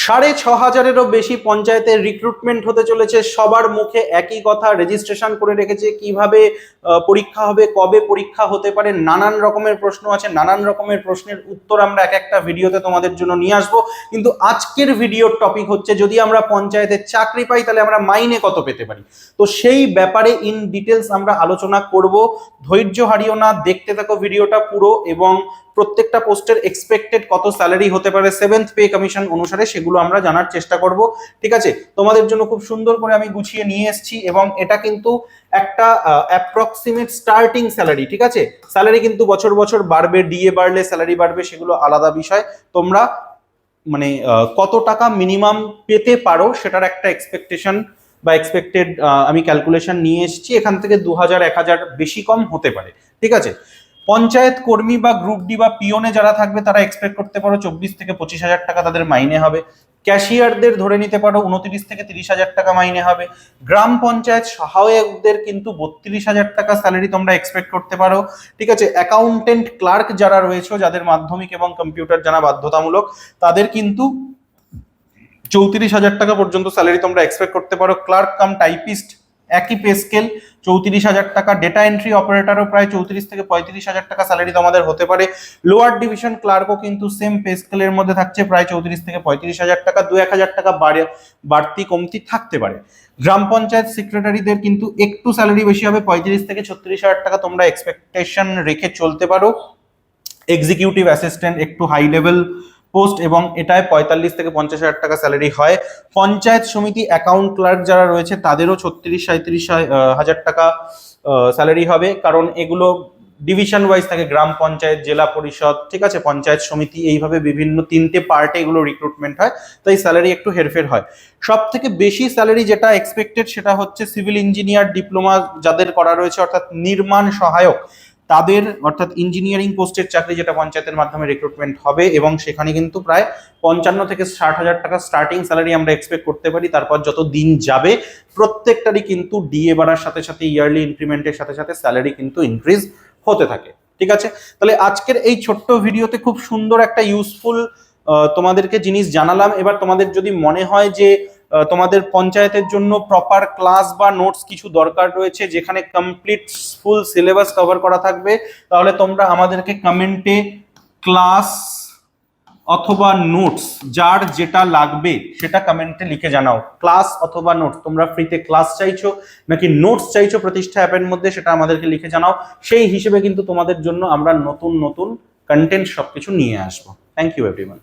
6,500-এরও বেশি পঞ্চায়েতের রিক্রুটমেন্ট হতে চলেছে। সবার মুখে একই কথা, রেজিস্ট্রেশন করে রেখেছে, কিভাবে পরীক্ষা হবে, কবে পরীক্ষা হতে পারে, নানান রকমের প্রশ্ন আছে। নানান রকমের প্রশ্নের উত্তর আমরা এক একটা ভিডিওতে তোমাদের জন্য নিয়ে আসবো। কিন্তু আজকের ভিডিওর টপিক হচ্ছে, যদি আমরা পঞ্চায়েতের চাকরি পাই তাহলে আমরা মাইনে কত পেতে পারি। তো সেই ব্যাপারে ইন ডিটেলস আমরা আলোচনা করব। ধৈর্য হারিও না, দেখতে থাকো ভিডিওটা পুরো, এবং প্রত্যেকটা পোস্টের এক্সপেক্টেড কত স্যালারি হতে পারে 7th পে কমিশন অনুসারে সেগুলো আমরা জানার চেষ্টা করব। ঠিক আছে, তোমাদের জন্য খুব সুন্দর করে আমি গুছিয়ে নিয়ে এসেছি, এবং এটা কিন্তু একটা অ্যাপ্রক্সিমেট স্টার্টিং স্যালারি। ঠিক আছে, স্যালারি কিন্তু বছর বছর বাড়বে, ডিএ বাড়লে স্যালারি বাড়বে, সেগুলো আলাদা বিষয়। তোমরা মানে কত টাকা মিনিমাম পেতে পারো সেটার একটা এক্সপেকটেশন বা এক্সপেক্টেড আমি ক্যালকুলেশন নিয়ে এসেছি। এখান থেকে 2000 1000 বেশি কম হতে পারে। ঠিক আছে, পঞ্চায়েত কর্মী বা গ্রুপ ডি বা পিওনে যারা থাকবে তারা এক্সপেক্ট করতে পারো 24 থেকে 25,000 টাকা তাদের মাইনে হবে। ক্যাশিয়ারদের ধরে নিতে পারো 29 থেকে 30,000 টাকা মাইনে হবে। গ্রাম পঞ্চায়েত সহায়কদের কিন্তু 32,000 টাকা স্যালারি তোমরা এক্সপেক্ট করতে পারো। ঠিক আছে, অ্যাকাউন্টেন্ট ক্লার্ক যারা রয়েছে, যাদের মাধ্যমিক এবং কম্পিউটার জানা বাধ্যতামূলক, তাদের কিন্তু 34,000 টাকা পর্যন্ত স্যালারি তোমরা এক্সপেক্ট করতে পারো। ক্লার্ক কাম টাইপিস্ট একই পে স্কেল, 34,000 টাকা। ডেটা এন্ট্রি অপারেটরও প্রায় 34 থেকে 35,000 টাকা স্যালারি তোমাদের হতে পারে। লোয়ার ডিভিশন ক্লার্কও কিন্তু সেম পে স্কেলের মধ্যে থাকছে, প্রায় 34 থেকে 35,000 টাকা। 2-1,000 টাকা বাড়তি কমতি থাকতে পারে। গ্রাম পঞ্চায়েত সেক্রেটারিদের কিন্তু একটু স্যালারি বেশি হবে, 35 থেকে 36,000 টাকা তোমরা এক্সপেকটেশন রেখে চলতে পারো। এক্সিকিউটিভ অ্যাসিস্ট্যান্ট একটু হাই লেভেল পোস্ট, এবং এটায় 45 থেকে 50,000 টাকা স্যালারি হয়। পঞ্চায়েত সমিতি অ্যাকাউন্ট ক্লার্ক যারা রয়েছে তাদেরও 36-37,000 টাকা স্যালারি হবে, কারণ এগুলো ডিভিশন ওয়াইজ থাকে, গ্রাম পঞ্চায়েত, জেলা পরিষদ, ঠিক আছে, পঞ্চায়েত সমিতি, এইভাবে বিভিন্ন 3টে পার্টে এগুলো রিক্রুটমেন্ট হয়, তাই স্যালারি একটু হেরফের হয়। সব থেকে বেশি স্যালারি যেটা এক্সপেক্টেড সেটা হচ্ছে সিভিল ইঞ্জিনিয়ার ডিপ্লোমা যাদের করা রয়েছে, অর্থাৎ নির্মাণ সহায়ক তাদের, অর্থাৎ ইঞ্জিনিয়ারিং পোস্টের চাকরি যেটা পঞ্চায়েতের মাধ্যমে রিক্রুটমেন্ট হবে, এবং সেখানে কিন্তু প্রায় 55 থেকে 60,000 টাকা স্টার্টিং স্যালারি আমরা এক্সপেক্ট করতে পারি। তারপর যত দিন যাবে প্রত্যেকটারই কিন্তু ডিএ বাড়ার সাথে সাথে, ইয়ারলি ইনক্রিমেন্টের সাথে সাথে স্যালারি কিন্তু ইনক্রিজ হতে থাকে। ঠিক আছে, তাহলে আজকের এই ছোট্ট ভিডিওতে খুব সুন্দর একটা ইউজফুল তোমাদেরকে জিনিস জানালাম। এবার তোমাদের যদি মনে হয় যে তোমাদের পঞ্চায়েতের জন্য প্রপার ক্লাস বা নোটস কিছু দরকার রয়েছে, যেখানে কমপ্লিট ফুল সিলেবাস কভার করা থাকবে, তাহলে তোমরা আমাদেরকে কমেন্টে ক্লাস অথবা নোটস যার যেটা লাগবে সেটা কমেন্টে লিখে জানাও। ক্লাস অথবা নোটস, তোমরা ফ্রিতে ক্লাস চাইছো নাকি নোটস চাইছো প্রতিষ্ঠা অ্যাপের মধ্যে, সেটা আমাদেরকে লিখে জানাও। সেই হিসেবে কিন্তু তোমাদের জন্য আমরা নতুন নতুন কন্টেন্ট সবকিছু নিয়ে আসবো। Thank you everyone.